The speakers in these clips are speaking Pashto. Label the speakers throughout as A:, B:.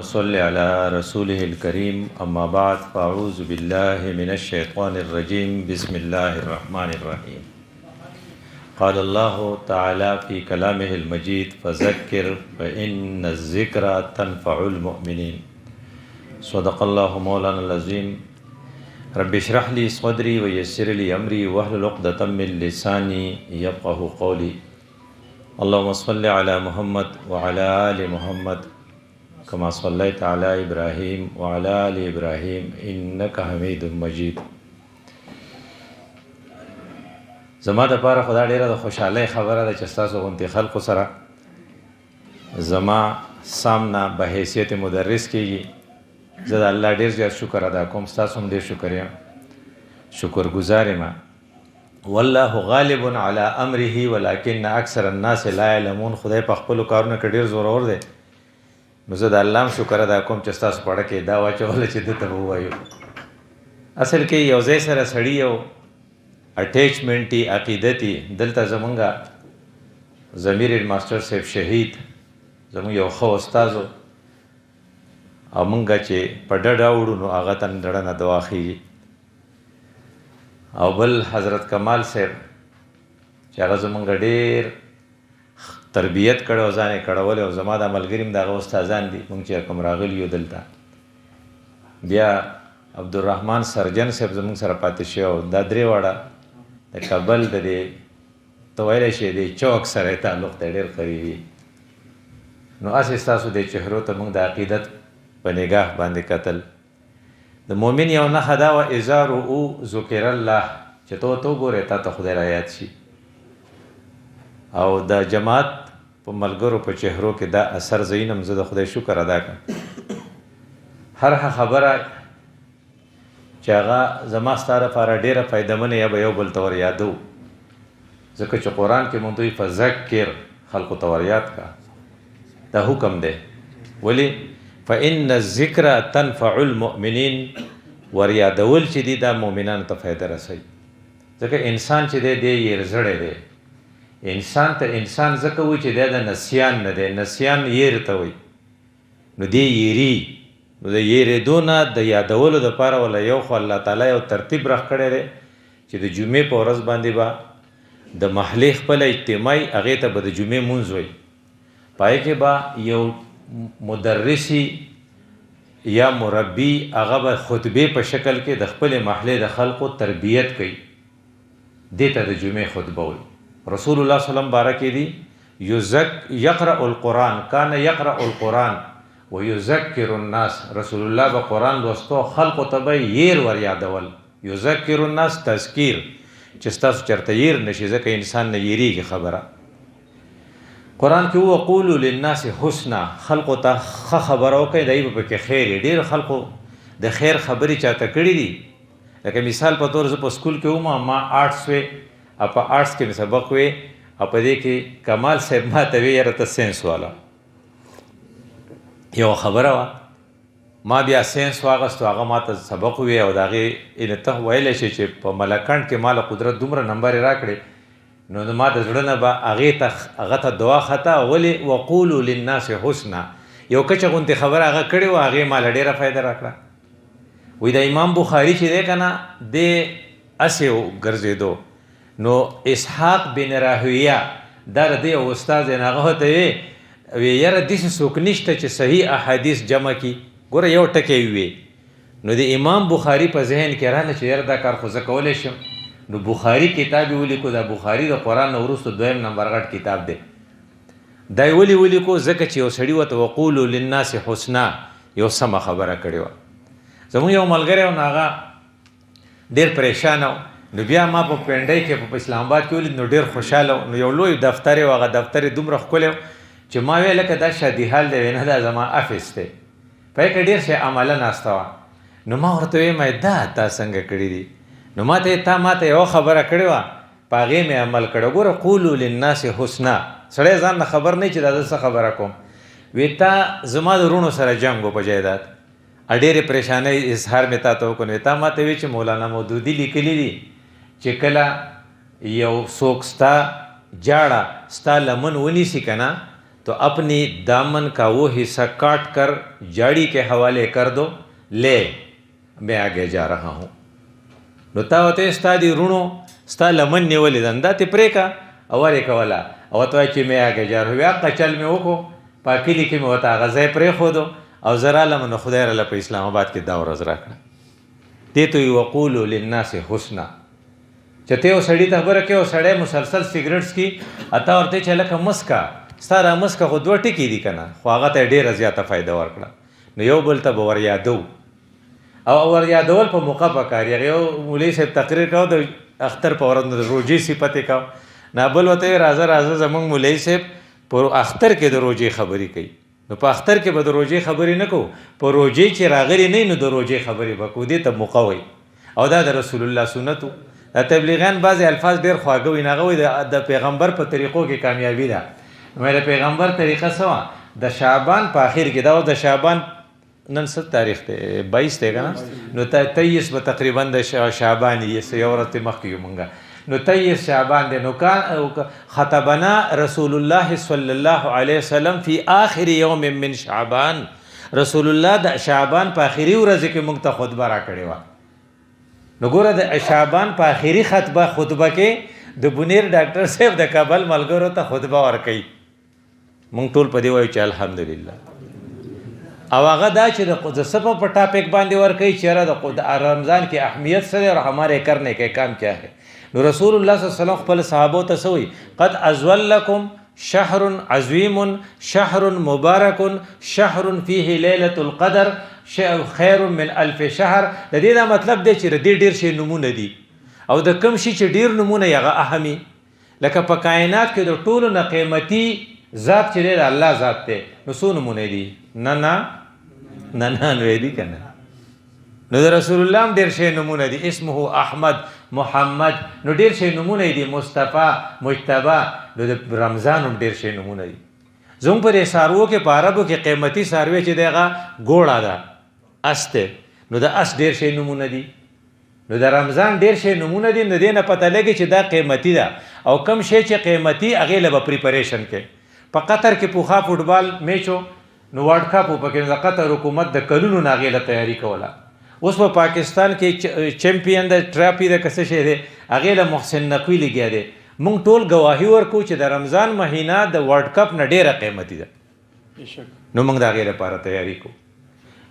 A: صل على رسوله الكريم أما بعد فأعوذ بالله من الشيطان الرجيم بسم الله الرحمن الرحيم قال الله تعالى في كلامه المجيد فذكر فإن الذكرى تنفع المؤمنين صدق الله مولانا العظيم رب اشرح لي صدري ويسر لي أمري واحلل عقدة من لساني يفقهوا قولي اللهم صل على محمد وعلى آل محمد كما صليت على إبراهيم وعلى آل إبراهيم إنك حميد مجيد زما د پاره خدا ډیره د خوشحالۍ خبره ده چې تاسو غونډې خلکو سره زما سامنا به حیثیت مدرس کېږي زه د الله ډیر زیات شکر ادا کوم ستاسو هم ډیر شکر یم شکرګزار یم والله غالب على امره ولكن اکثر الناس لا يعلمون خدای په خپلو کارونو کې ډیر زورور دی نو زه د الله هم شکر ادا کوم چې ستاسو په اړه کې دا واچوله چې ده ته به ووایو اصل کې یو ځای سره سړي یو اټیچمنټي عقیدتي دلته زمونږ ضمیر ماسټر صاحب شهید زمونږ یو ښه استاد و او مونږ چې په ډډه وړو نو هغه ته ډډه نه دوا خیږي او بل حضرت کمال صاحب چې هغه زمونږ ډېر تربیت کړی او ځان یې کړولی او زما دا ملګري هم د هغه استادان دي مونږ چې کوم راغلي یو دلته بیا عبدالرحمن سرجن صاحب زمونږ سره پاتې شوی او دا درې واړه د کابل د دې ته ویلی شي د چوک سره یې تعلق دی ډېر قریبي نو هسې ستاسو د چهرو ته مونږ د عقیدت په نګاه باندې کتل د مؤمن یو نښه دا وه اذا رؤو ذکر الله چې ته ورته وګورې تا ته خدای را یاد شي او د جماعت په ملګرو په چهرو کې دا اثر زینم زه د خدای شکر ادا کړم هر خبره چې هغه زما ستا لپاره ډېره فایدهمنه یا به یو بل ته ور یادو ځکه چې قرآن کې مونږ دوی فذکر خلقو ته ور یاد کا دا حکم دی ولې فإن الذکر تنفع المؤمنین ور یادول چې دي دا مؤمنانو ته فایده رسوي ځکه انسان چې دی دی یېرزړی دی انسان ته انسان ځکه وایي چې دی د نسیان نه دی نسیان یېر ته وایي نو دی یېري نو د یېرېدو نه د یادولو دپاره ولا یو خو الله تعالی یو ترتیب راخ کړی دی چې د جمعې په ورځ باندې به د محلې خپله اجتماعي هغې ته به د جمعې مونځ وایي پای کې به یو مدرسی یا مربی هغه به خطبې په شکل کې د خپلې محلې د خلقو تربیت کوي دې ته د جمعې خطبه وایي رسول الله صلی الله علیه وسلم بارکې دي یقرأ القرآن کان یقرأ القرآن ویذکر الناس رسول الله به قرآن لوستو خلقو ته به یېر ور یادول یذکر الناس تذکیر چې ستاسو چېرته یېر نشي ځکه انسان نه یېرېږي خبره قرآن کې وقولو للناس حسنا خلقو ته ښه خبره وکړئ دی به پکې خیر یې ډېر خلقو د خیر خبرې چاته کړي دي لکه مثال په طور زه په سکول کې وم ما آرټس وې او په آرټس کې مې سبق وې او په دې کې کمال صاحب ما ته وی یاره ته ساینس والا یو خبره وه ما بیا ساینس واغستو هغه ما ته سبق وی او د هغې ته ویلی شي چې په ملکنډ کې ما له قدرت دومره نمبر یې راکړې نو ما د زړه نه به هغه ته دعا خطا ولې وقولو للناس حسنا یو کچه غوندې خبره هغه کړې وه هغې ما له ډېره فایده راکړه وایي د امام بخاري چې دی که نه دی هسې ګرځېدو نو اسحاق بن راهویه دا د دې یو استاد دی هغه ورته وی یاره داسې څوک نشته چې صحیح احادیث جمع کړي ګوره یو ټکی وي نو د امام بخاري په ذهن کې راغله چې یاره دا کار خو زه کولی شم نو بخاري کتاب یې ولیکو دا بخاري د قرآن نه وروسته دویم نمبر غټ کتاب دی دا یې ولې ولیکو ځکه چې یو سړي ورته وقولو للناس حسنا یو سمه خبره کړې وه زموږ یو ملګری و نو هغه ډېر پریشانه و نو بیا ما په پنډۍ کې په اسلام آباد کې ولید نو ډېر خوشحاله و نو یو لوی دفتر یې و هغه دفتر یې دومره ښکلی و چې ما ویل لکه دا شادي حال دی وی نه دا زما افس دی په یې کې ډېر شی عمله ناسته وه نو ما ورته ویم دا تا څنګه کړي دي نو ما ته یوه خبره کړې وه په هغې مې عمل کړی ګوره قولو للناس حسنا سړی ځان نه خبر نه چې دا زه څه خبره کوم وی تا زما د وروڼو سره جنګ و په جایداد ډېرې پریشانۍ اظهار مې تا ته وکړو تا ما ته وی چې مولانا مودودي لیکلي دي چې کله یو څوک ستا جاړه ستا لمن ونیسي که نه तो अपनी दामन का वो हिस्सा काट कर जाड़ी के हवाले कर दो, ले मैं आगे जा रहा हूँ. نو تا وته ستا دی رونو ستا لمن نیولې دندا ته پرې کا اورې کولا او ته چې مې هغه جار هو قچل مې وکړو پاکلی کې مې وته غزا پرې خودو او زرا لمن خدای را په اسلام آباد کې دا ورځ راکړه. ته تو یقولو للناس حسنا چې ته سړی ته خبره کې او سړی مسلسل سیګریټس کی اته ورته چې لکه مسکا ستاره مسکا خو دوه ټکی دي کنه خو هغه ته ډیره زیاته فائدہ ورکړه. نو یو بل ته باور یادو او ور یادول په موقع پکار یو مولوی صاحب تقریر کاو د اختر په ورځ د روزي صفته کاو نه بل وته راځه زمونږ مولوی صاحب په اختر کې د روزي خبرې کوي. نو په اختر کې به د روزي خبرې نه کو په روزي چې راغلي نه نو د روزي خبرې وکړو دې ته موقع وي او دا د رسول الله سنتو. تبلیغیان بعضی الفاظ ډیر خواږه وي ناغه وي د پیغمبر په طریقو کې کامیابی ده. مې پیغمبر طریقه سوا د شعبان په اخر کې دا د شعبان نن څه تاریخ ته 22 دی کنه نو 23 به تقریبا د شعبان یې سیورت مخکې مونږه نو 23 شعبان دی نو کان خطبنا رسول الله صلی الله علیه وسلم فی آخر یوم من شعبان. رسول الله د شعبان په اخري ورځ کې مونږ ته خطبه را کړې و. نو ګوره د شعبان په اخري خطبه کې د بنیر ډاکټر صاحب د کابل ملګرو ته خطبه ورکړي. مونږ ټول په دی وایو چې الحمدلله. او هغه دا چې د صفه په ټاپک باندې ورکوي چیرې د رمضان کې اهمیت سره اور ہمارے کرنے کے کام کیا ہے. نو رسول الله صلی الله علیه وسلم خپل صحابو ته سوئی قد ازولکم شهر عظیم شهر مبارک شهر فيه ليله القدر خیر من الف شهر. د دې دا مطلب دی چې ډیر شي نمونه دي او د کم شي چې ډیر نمونه یغه اهمي لکه په کائنات کې د ټولو نه قیمتي ذات چې دی الله ذات دی. نو څو نمونه دي؟ نه ویدی کنه. نو د رسول الله هم ډیر شي نمونه دي اسمه احمد محمد نو ډیر شي نمونه دي مصطفی مجتبی. نو د رمضان هم ډیر شي نمونه دي. زموږ پر سارو کې په عربو کې قیمتي ساروی چې دغه ګوړه ده استه نو د اس ډیر شي نمونه دي. نو د رمضان ډیر شي نمونه دي. نو دې نه پته لګي چې دا قیمتي ده او کم شي چې قیمتي هغه له پریپریشن کې په قطر کې پوخا فوټبال میچو نو ورلد کپ په کې د قطر حکومت د کلونو ناغې له تیاری کوله. اوس په پاکستان کې چیمپیون د ټراپی د کسه شه دی هغه له محسن نقوی لګیا دی. مونږ ټول گواهی ورکو چې د رمضان مهینه د ورلد کپ نه ډیره قیمتي ده. نو مونږ دا غیر لپاره تیاری کو.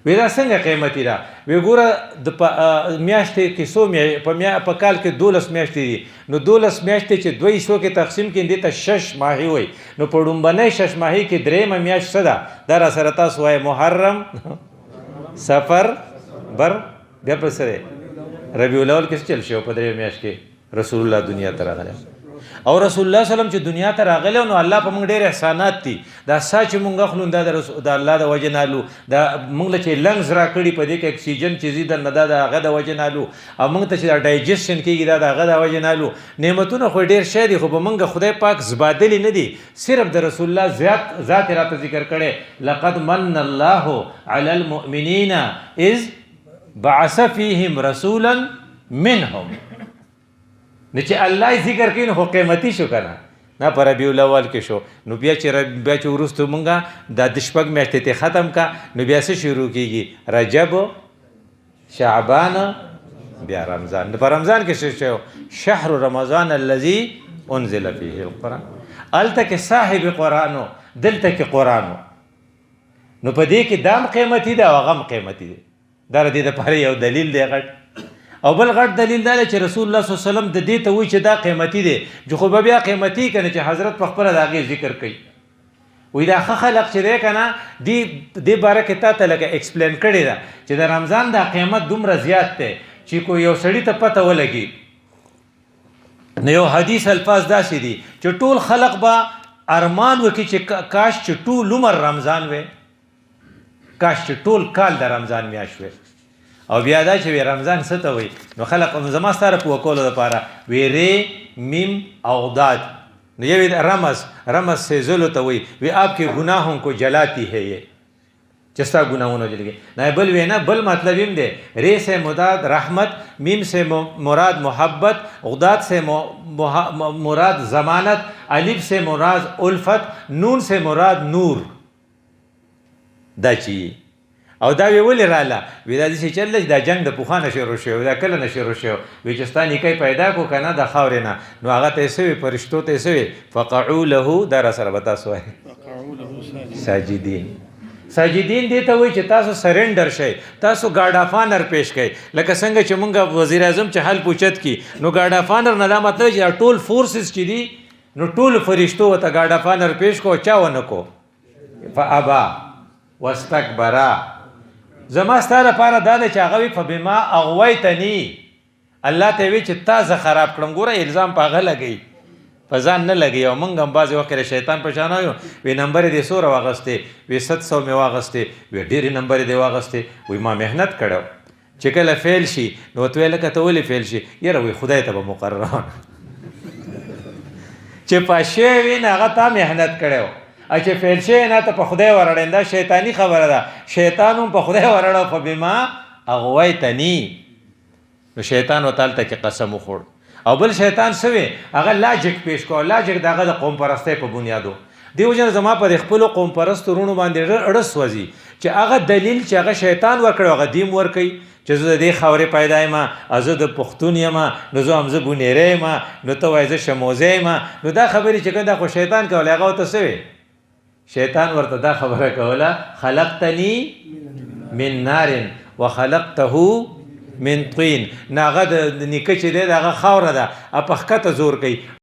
A: وی دا څنګه قیمتي ده؟ وی ګوره د میاشتې کې په کال کې 12 میاشتې دي. نو 12 میاشتې چې 200 کې تقسیم کړي دي ته 6 ماهی وي. نو په ډومبنۍ 6 ماهی کې درېمه میاشت څه ده؟ دا را سره تاسو وایي محرم سفر بر بیا په سره ربیع الاول کې چل شو په درې میاشت کې رسول الله دنیا ته راغلی. او رسول الله سلام چې دنیا ته راغلی نو الله په موږ ډېر احسانات دي. دا سچ مونږ خلون دا د الله د وجه نالو دا موږ له چې لنګز را کړي په دې کې اکسیجن چې زیاده نه دا هغه د وجه نالو او موږ ته چې ډایجیشن کېږي دا هغه د وجه نالو نعمتونه خو ډېر شه دي خو په موږ خدای پاک زبادلی نه دي. صرف د رسول الله ذات راته ذکر کړي لقد من الله علی المؤمنین اذ بعث فیهم رسولا منهم. نو چې الله ذکر کوي نو قیمتي شو کنه نه پر ربیع الاول کې شو. نو بیا چې وروسته مونږه د شپږ میاشتې ته ختم کا نو بیا څه شروع کیږي؟ رجب شعبان بیا رمضان. په رمضان کې څه شو؟ شهر رمضان الذي انزل فيه القرآن. الته کې صاحب قرآنو دلته کې قرآنو. نو په دې کې دام قیمتي ده او غم قیمتي ده. دا د دې لپاره یو دلیل دی غټ. او بل غټ دلیل دا چې رسول الله صلی الله علیه وسلم د دې ته وایي چې دا قیمتي دی جو خو بیا قیمتي کنه چې حضرت په خپل داغه ذکر کوي. وی دا خلق چې دی کنه دی باره کې تا ته لکه ایکسپلین کړی دا چې د رمضان دا قیمت دومره زیات دی چې کو یو سړی ته پته ولګي. نو یو حدیث الفاظ داسې دي چې ټول خلق به ارمان وکړي چې کاش چې ټول عمر رمضان وي کاش چې ټول کال د رمضان میاشت وي. او بیا دا چې رمضان څه ته وایي نو خلق زما ستاره په وکولو لپاره وی ری میم او داد نو یو رمز سے ذلو ته وایي وی آپ کے گناہوں کو جلاتی ہے یہ چې ستا ګناهونه وجلږي نه بل وینا بل مطلب هم دی ری سے مراد رحمت میم سے مراد محبت غداد سے مراد ضمانت الف سے مراد الفت نون سے مراد نور دا چی او دا وی ولې رااله وی دا داسې چل دا جنګ د پخوانه شروع شوی دا کله نه شروع شوی وی چې ستا نیکۍ پیدا کو که نه د خاورې نه نو هغه ته یې څه وي فرشتو ته یې څه وي فقعو له دا را سره به تاسو وایي ساجدین ساجدین دې ته وایي چې تاسو سرنډر شئ تاسو ګارډ آف آنر پیش کړئ لکه څنګه چې مونږ وزیر اعظم چې حل پوچت کی نو ګارډ آف آنر نه دا مطلب چې ټول فورسز چې دي نو ټول فرشتو ورته ګارډ آف آنر پیش کو چا ونه کو فابا واستکبرا زما ستا لپاره دا ده چې هغه وي فبما اغویتني الله ته وی چې تا زه خراب کړم ګوره الزام په هغه لګوي په ځان نه لګي او موږ هم بعضې وخت کې شیطان په شان یو وی نمبر یې دې څومره واخیستې وی 700 مې واخیستې وی ډېرې نمبر یې دې واخیستې وی ما محنت کړی چې کله فیل شي نو ورته ویې لکه ته ولې فیل شي یاره وی خدای ته به مقرران چې پاشې وي نه هغه تا محنت کړی چې فیل شي نه ته په خدای ورړې دا شیطانی خبره ده شیطان هم په خدای ورړه فبما اغویتني نو شیطان ورته کې قسم وخوړ او بل شیطان څه وی هغه لاجک پیش کو لاجک دغه د قوم پرستۍ په بنیادو دیو جن زما پر خپل قوم پرست ورونو باندې اړس وځي چې هغه دلیل چې هغه شیطان ورکړ هغه دیم ورکي چې زه د دې خاورې پیدا یم زه د پښتون یم نو زه هم زه بونیری یم نو ته وایې زه شموزی یم نو دا خبرې چې کوم دا خو شیطان کولی هغه ورته څه وی شیطان ورته دا خبره کوله خلقتنی من نار وخلقته من طین ناغه د نیکه چې دی د هغه خاوره ده په ښکته زور کوي